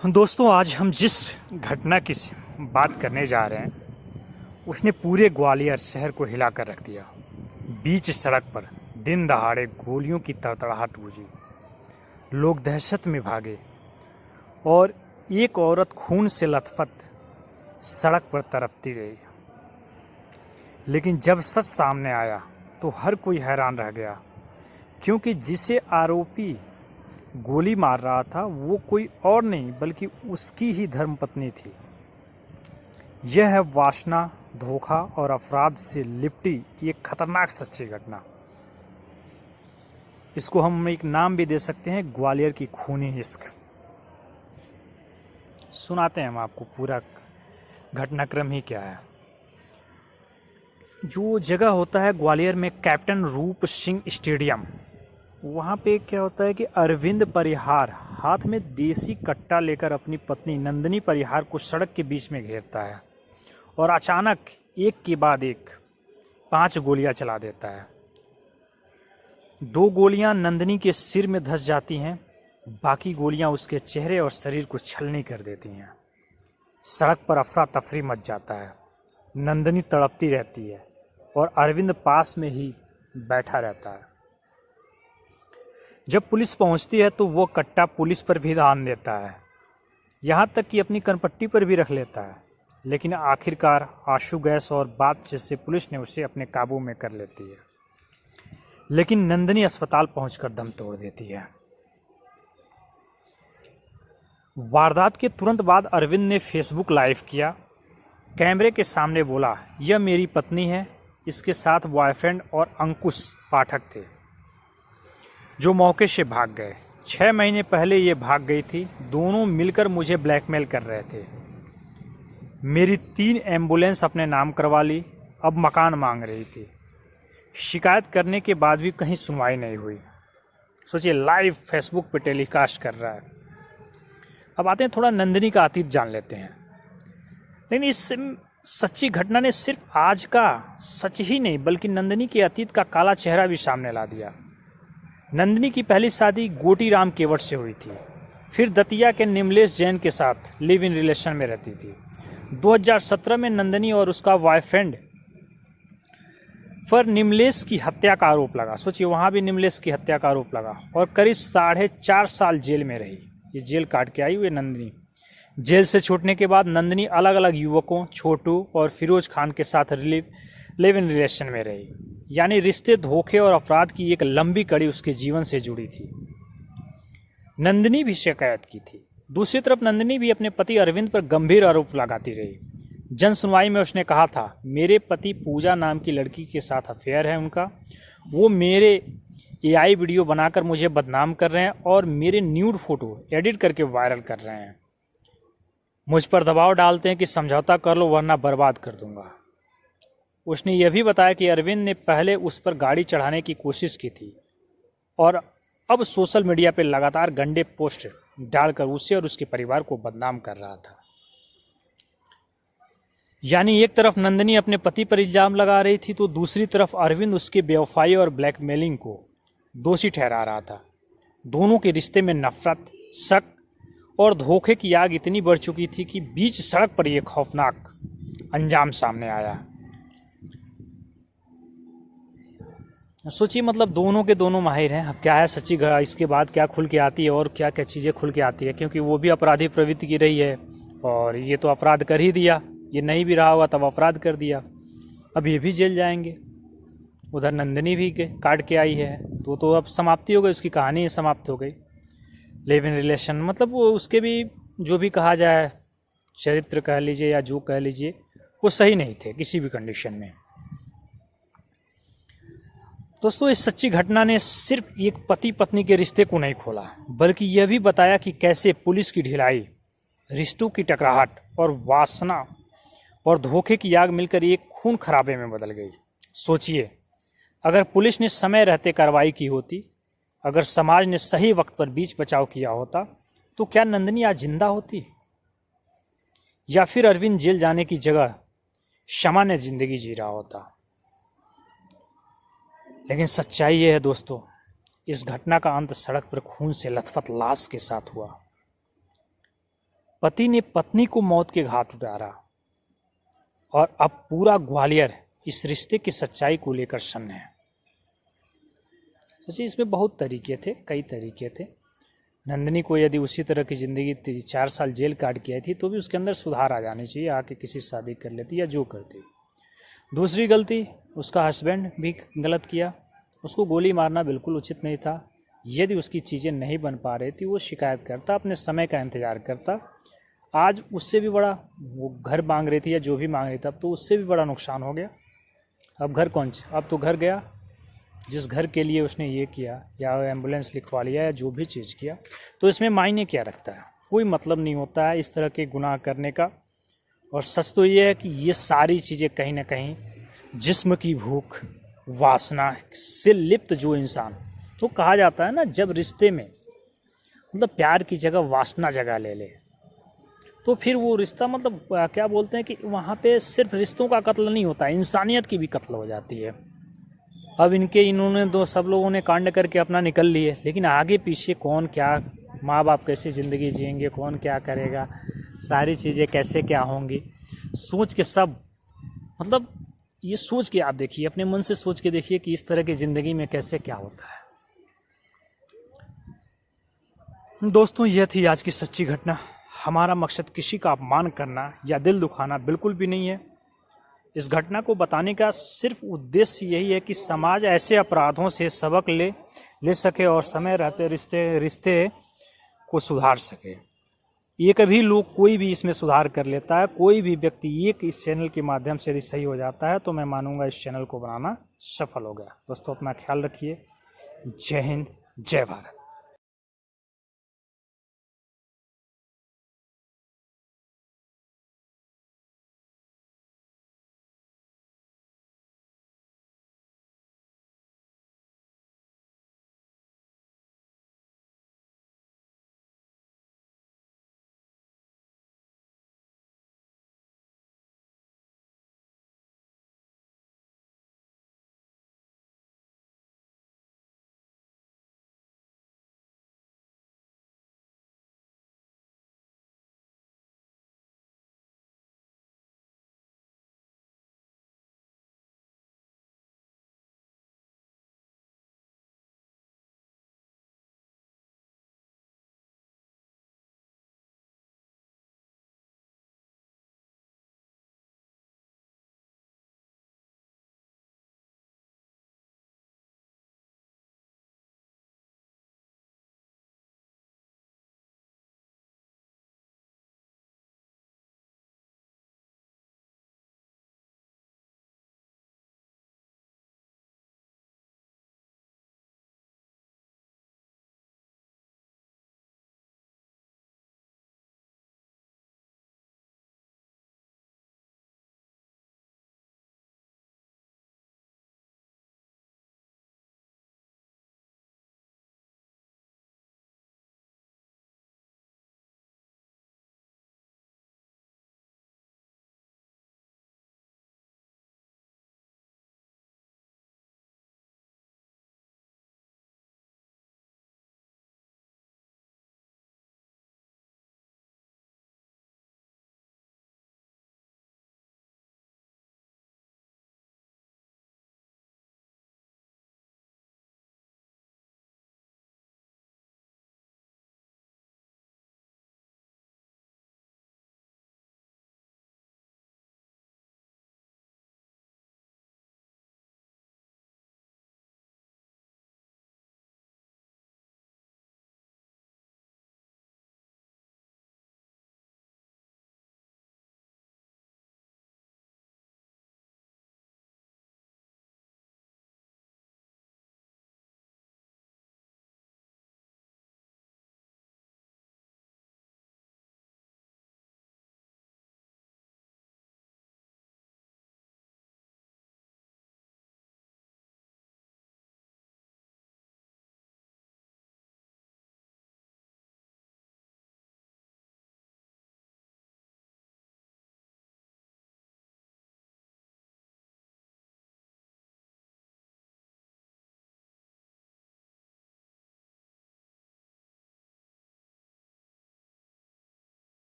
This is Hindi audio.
दोस्तों, आज हम जिस घटना की बात करने जा रहे हैं उसने पूरे ग्वालियर शहर को हिला कर रख दिया। बीच सड़क पर दिन दहाड़े गोलियों की तड़तड़ाहट गूंजी। लोग दहशत में भागे और एक औरत खून से लथपथ सड़क पर तड़पती रही। लेकिन जब सच सामने आया तो हर कोई हैरान रह गया, क्योंकि जिसे आरोपी गोली मार रहा था वो कोई और नहीं बल्कि उसकी ही धर्मपत्नी थी। यह है वासना, धोखा और अपराध से लिपटी एक खतरनाक सच्ची घटना। इसको हम एक नाम भी दे सकते हैं, ग्वालियर की खूनी इश्क। सुनाते हैं हम आपको पूरा घटनाक्रम ही क्या है। जो जगह होता है ग्वालियर में कैप्टन रूप सिंह स्टेडियम, वहाँ पे क्या होता है कि अरविंद परिहार हाथ में देसी कट्टा लेकर अपनी पत्नी नंदिनी परिहार को सड़क के बीच में घेरता है और अचानक एक के बाद एक 5 गोलियां चला देता है। 2 गोलियां नंदिनी के सिर में धंस जाती हैं, बाकी गोलियां उसके चेहरे और शरीर को छलनी कर देती हैं। सड़क पर अफरा तफरी मच जाता है। नंदिनी तड़पती रहती है और अरविंद पास में ही बैठा रहता है। जब पुलिस पहुंचती है तो वो कट्टा पुलिस पर भी दान देता है, यहाँ तक कि अपनी कनपट्टी पर भी रख लेता है। लेकिन आखिरकार आंसू गैस और बातचीत से पुलिस ने उसे अपने काबू में कर लेती है। लेकिन नंदिनी अस्पताल पहुंचकर दम तोड़ देती है। वारदात के तुरंत बाद अरविंद ने फेसबुक लाइव किया। कैमरे के सामने बोला, यह मेरी पत्नी है। इसके साथ बॉयफ्रेंड और अंकुश पाठक थे, जो मौके से भाग गए। 6 महीने पहले ये भाग गई थी। दोनों मिलकर मुझे ब्लैकमेल कर रहे थे। मेरी 3 एम्बुलेंस अपने नाम करवा ली, अब मकान मांग रही थी। शिकायत करने के बाद भी कहीं सुनवाई नहीं हुई। सोचिए, लाइव फेसबुक पे टेलीकास्ट कर रहा है। अब आते हैं थोड़ा नंदिनी का अतीत जान लेते हैं। लेकिन इस सच्ची घटना ने सिर्फ आज का सच ही नहीं बल्कि नंदिनी के अतीत का काला चेहरा भी सामने ला दिया। नंदिनी की पहली शादी गोटी राम केवट से हुई थी। फिर दतिया के निमलेश जैन के साथ लिव इन रिलेशन में रहती थी। 2017 में नंदिनी और उसका बॉयफ्रेंड पर निमलेश की हत्या का आरोप लगा। सोचिए, वहां भी निमलेश की हत्या का आरोप लगा और करीब 4.5 साल जेल में रही। ये जेल काट के आई हुई नंदिनी। जेल से छूटने के बाद नंदिनी अलग अलग युवकों छोटू और फिरोज खान के साथ लिव इन रिलेशन में रही। यानी रिश्ते, धोखे और अपराध की एक लंबी कड़ी उसके जीवन से जुड़ी थी। नंदिनी भी शिकायत की थी। दूसरी तरफ नंदिनी भी अपने पति अरविंद पर गंभीर आरोप लगाती रही। जन सुनवाई में उसने कहा था, मेरे पति पूजा नाम की लड़की के साथ अफेयर है उनका। वो मेरे एआई वीडियो बनाकर मुझे बदनाम कर रहे हैं और मेरे न्यूड फोटो एडिट करके वायरल कर रहे हैं। मुझ पर दबाव डालते हैं कि समझौता कर लो वरना बर्बाद कर दूंगा। उसने यह भी बताया कि अरविंद ने पहले उस पर गाड़ी चढ़ाने की कोशिश की थी और अब सोशल मीडिया पर लगातार गंदे पोस्ट डालकर उसे और उसके परिवार को बदनाम कर रहा था। यानी एक तरफ नंदिनी अपने पति पर इल्जाम लगा रही थी तो दूसरी तरफ अरविंद उसके बेवफाई और ब्लैकमेलिंग को दोषी ठहरा रहा था। दोनों के रिश्ते में नफरत, शक और धोखे की आग इतनी बढ़ चुकी थी कि बीच सड़क पर यह खौफनाक अंजाम सामने आया। सोचिए, मतलब दोनों के दोनों माहिर हैं। अब क्या है सच्ची इसके बाद क्या खुल के आती है और क्या क्या चीज़ें खुल के आती है, क्योंकि वो भी अपराधी प्रवृत्ति की रही है और ये तो अपराध कर ही दिया। ये नहीं भी रहा होगा तब अपराध कर दिया। अब ये भी जेल जाएंगे। उधर नंदिनी भी काट के आई है तो अब समाप्ति हो गई, उसकी कहानी ही समाप्त हो गई। लिव इन रिलेशन मतलब वो उसके भी जो भी कहा जाए, चरित्र कह लीजिए या जो कह लीजिए, वो सही नहीं थे किसी भी कंडीशन में। दोस्तों, इस सच्ची घटना ने सिर्फ एक पति पत्नी के रिश्ते को नहीं खोला बल्कि यह भी बताया कि कैसे पुलिस की ढिलाई, रिश्तों की टकराहट और वासना और धोखे की आग मिलकर एक खून खराबे में बदल गई। सोचिए, अगर पुलिस ने समय रहते कार्रवाई की होती, अगर समाज ने सही वक्त पर बीच बचाव किया होता, तो क्या नंदिनी आज जिंदा होती या फिर अरविंद जेल जाने की जगह सामान्य जिंदगी जी रहा होता। लेकिन सच्चाई ये है दोस्तों, इस घटना का अंत सड़क पर खून से लथपथ लाश के साथ हुआ। पति ने पत्नी को मौत के घाट उतारा और अब पूरा ग्वालियर इस रिश्ते की सच्चाई को लेकर सन्न है। सोचिए, इसमें बहुत तरीके थे, कई तरीके थे। नंदिनी को यदि उसी तरह की ज़िंदगी 4 साल जेल काट के आई थी तो भी उसके अंदर सुधार आ जानी चाहिए, आके किसी शादी कर लेती या जो करती। दूसरी गलती, उसका हस्बैंड भी गलत किया, उसको गोली मारना बिल्कुल उचित नहीं था। यदि उसकी चीज़ें नहीं बन पा रही थी वो शिकायत करता, अपने समय का इंतज़ार करता। आज उससे भी बड़ा वो घर मांग रही थी या जो भी मांग रही थी, अब तो उससे भी बड़ा नुकसान हो गया। अब घर कौन सा, अब तो घर गया जिस घर के लिए उसने ये किया या एम्बुलेंस लिखवा लिया या जो भी चीज़ किया, तो इसमें मायने क्या रखता है? कोई मतलब नहीं होता है इस तरह के गुनाह करने का। और सच तो ये है कि ये सारी चीज़ें कहीं ना कहीं जिस्म की भूख, वासना से लिप्त जो इंसान, तो कहा जाता है ना, जब रिश्ते में मतलब प्यार की जगह वासना जगह ले ले तो फिर वो रिश्ता मतलब क्या बोलते हैं कि वहाँ पे सिर्फ रिश्तों का कत्ल नहीं होता, इंसानियत की भी कत्ल हो जाती है। अब इन्होंने सब लोगों ने कांड करके अपना निकल लिए, लेकिन आगे पीछे कौन क्या, माँ बाप कैसे ज़िंदगी जिएंगे, कौन क्या करेगा, सारी चीज़ें कैसे क्या होंगी, सोच के सब मतलब ये सोच के आप देखिए, अपने मन से सोच के देखिए कि इस तरह की ज़िंदगी में कैसे क्या होता है। दोस्तों, यह थी आज की सच्ची घटना। हमारा मकसद किसी का अपमान करना या दिल दुखाना बिल्कुल भी नहीं है। इस घटना को बताने का सिर्फ उद्देश्य यही है कि समाज ऐसे अपराधों से सबक ले सके और समय रहते रिश्ते को सुधार सके। ये कभी लोग कोई भी इसमें सुधार कर लेता है, कोई भी व्यक्ति एक इस चैनल के माध्यम से यदि सही हो जाता है तो मैं मानूंगा इस चैनल को बनाना सफल हो गया। दोस्तों, अपना ख्याल रखिए। जय हिंद, जय भारत।